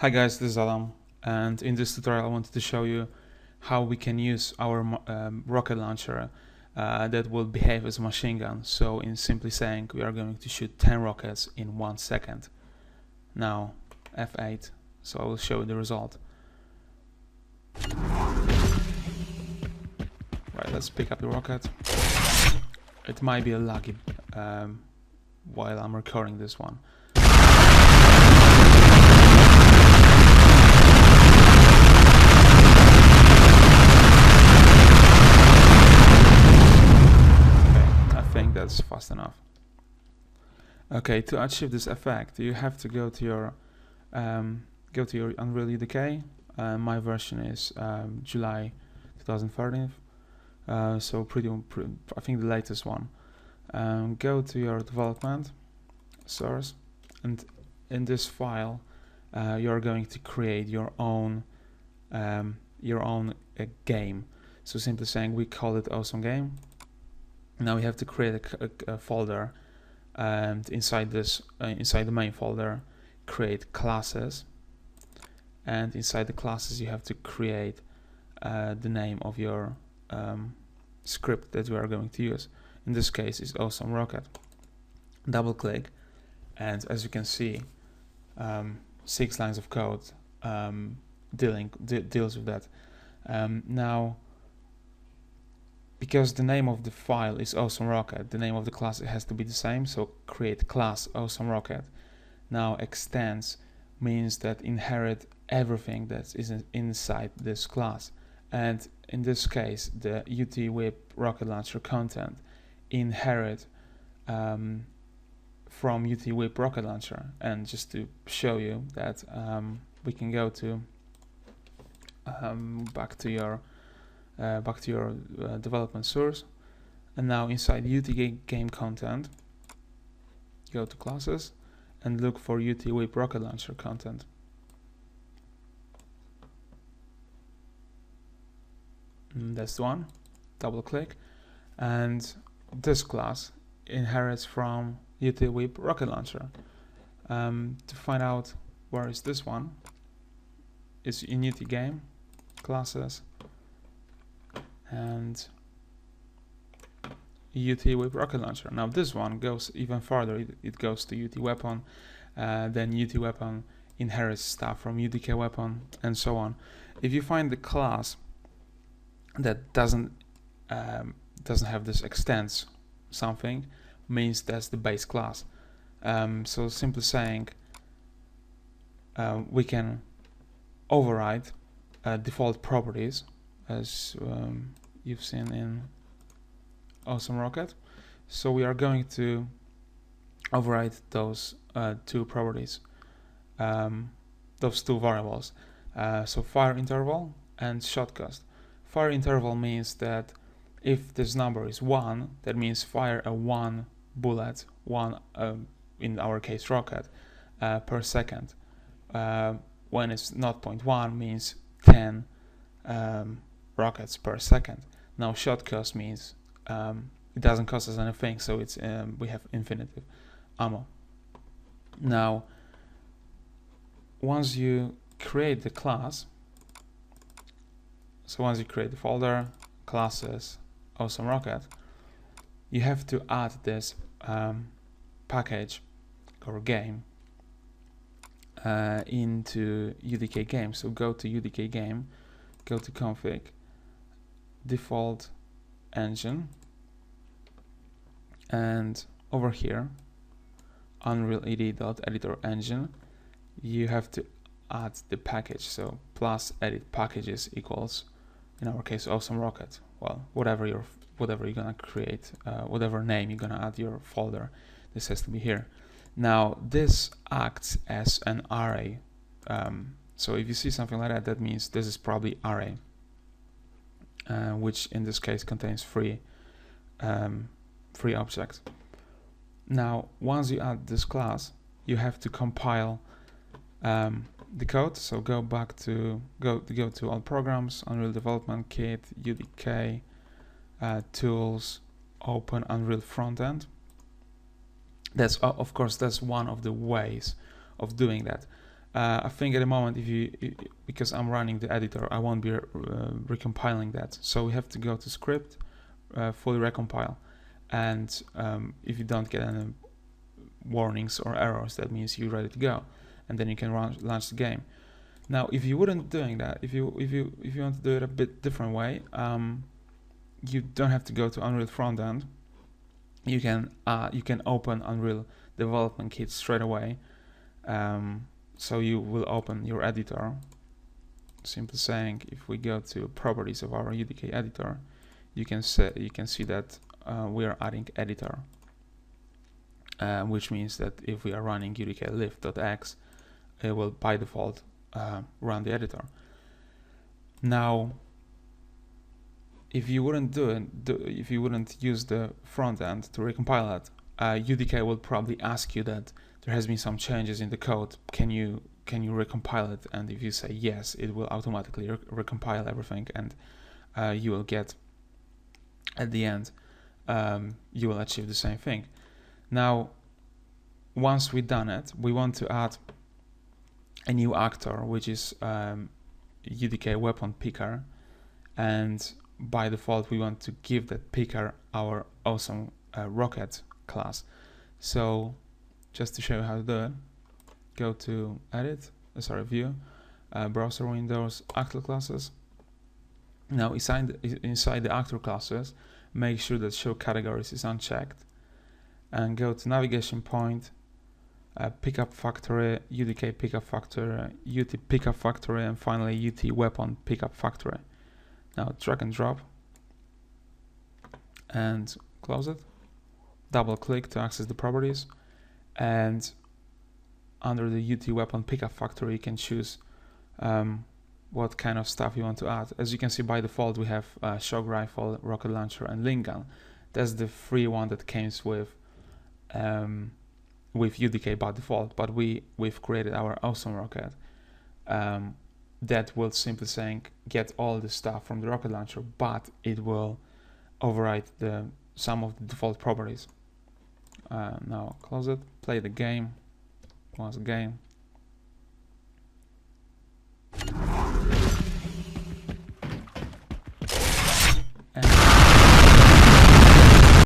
Hi guys, this is Adam, and in this tutorial I wanted to show you how we can use our rocket launcher that will behave as a machine gun. So in simply saying, we are going to shoot 10 rockets in 1 second. Now F8, so I will show you the result. Right, let's pick up the rocket. It might be a laggy while I'm recording this one. That's fast enough. Okay, to achieve this effect, you have to go to your Tutorial-UDK. My version is July 2013, so pretty, I think the latest one. Go to your development source, and in this file, you're going to create your own game. So simply saying, we call it Awesome Game. Now we have to create a folder, and inside the main folder, create classes, and inside the classes you have to create the name of your script that we are going to use. In this case, is Awesome Rocket. Double click, and as you can see, 6 lines of code deals with that. Now, because the name of the file is Awesome Rocket, the name of the class has to be the same, so create class Awesome Rocket. Now extends means that inherit everything that is inside this class, and in this case the UT-Whip rocket launcher content inherit from UT-Whip rocket launcher. And just to show you that, we can go to back to your development source, and now inside UT game content, go to classes and look for UT-Whip rocket launcher content. That's the one. Double click, and this class inherits from UT-Whip rocket launcher. To find out where is this one, it's in UT game classes and UT-Whip rocket launcher. Now this one goes even further. It goes to UT weapon, then UT weapon inherits stuff from UDK weapon, and so on. If you find the class that doesn't have this extends something, means that's the base class. So simply saying, we can override default properties, as you've seen in Awesome Rocket. So we are going to override those two properties, those two variables. So fire interval and shot cost. Fire interval means that if this number is 1, that means fire a 1 bullet, in our case rocket, per second. When it's 0.1 means 10 rockets per second. Now shot cost means it doesn't cost us anything, so it's we have infinitive ammo. Now once you create the class, so once you create the folder, classes, Awesome Rocket, you have to add this package or game into UDK game. So go to UDK game, go to config, default engine, and over here Unreal ed.editor engine, you have to add the package. So plus edit packages equals, in our case, Awesome Rocket. Well, whatever you're gonna create, whatever name you're gonna add your folder, this has to be here. Now this acts as an array. So if you see something like that, that means this is probably array, which in this case contains three objects. Now once you add this class, you have to compile the code. So go to all programs, Unreal Development Kit, UDK, tools, open Unreal Frontend. That's of course that's one of the ways of doing that. I think at the moment, because I'm running the editor, I won't be recompiling that. So we have to go to script, fully recompile, and if you don't get any warnings or errors, that means you're ready to go, and then you can launch the game. Now, if you wouldn't doing that, if you want to do it a bit different way, you don't have to go to Unreal Frontend. You can open Unreal Development Kit straight away. So you will open your editor. Simply saying, if we go to properties of our UDK editor, you can see that we are adding editor, which means that if we are running UDK lift.x, it will by default run the editor. Now, if you wouldn't if you wouldn't use the front end to recompile it, UDK will probably ask you that there has been some changes in the code. Can you recompile it? And if you say yes, it will automatically recompile everything, and you will get at the end you will achieve the same thing. Now, once we've done it, we want to add a new actor, which is UDK weapon picker, and by default we want to give that picker our awesome rocket class. So just to show you how to do it, go to edit, view, browser windows, actor classes. Now inside the actor classes, make sure that show categories is unchecked, and go to navigation point, pickup factory, UDK pickup factory, UT pickup factory, and finally UT weapon pickup factory. Now drag and drop and close it. Double click to access the properties, and under the UT weapon pickup factory you can choose what kind of stuff you want to add. As you can see, by default we have shock rifle, rocket launcher, and link gun. That's the free one that comes with UDK by default, but we've created our awesome rocket that will simply saying get all the stuff from the rocket launcher, but it will override some of the default properties. Now close it, play the game once again.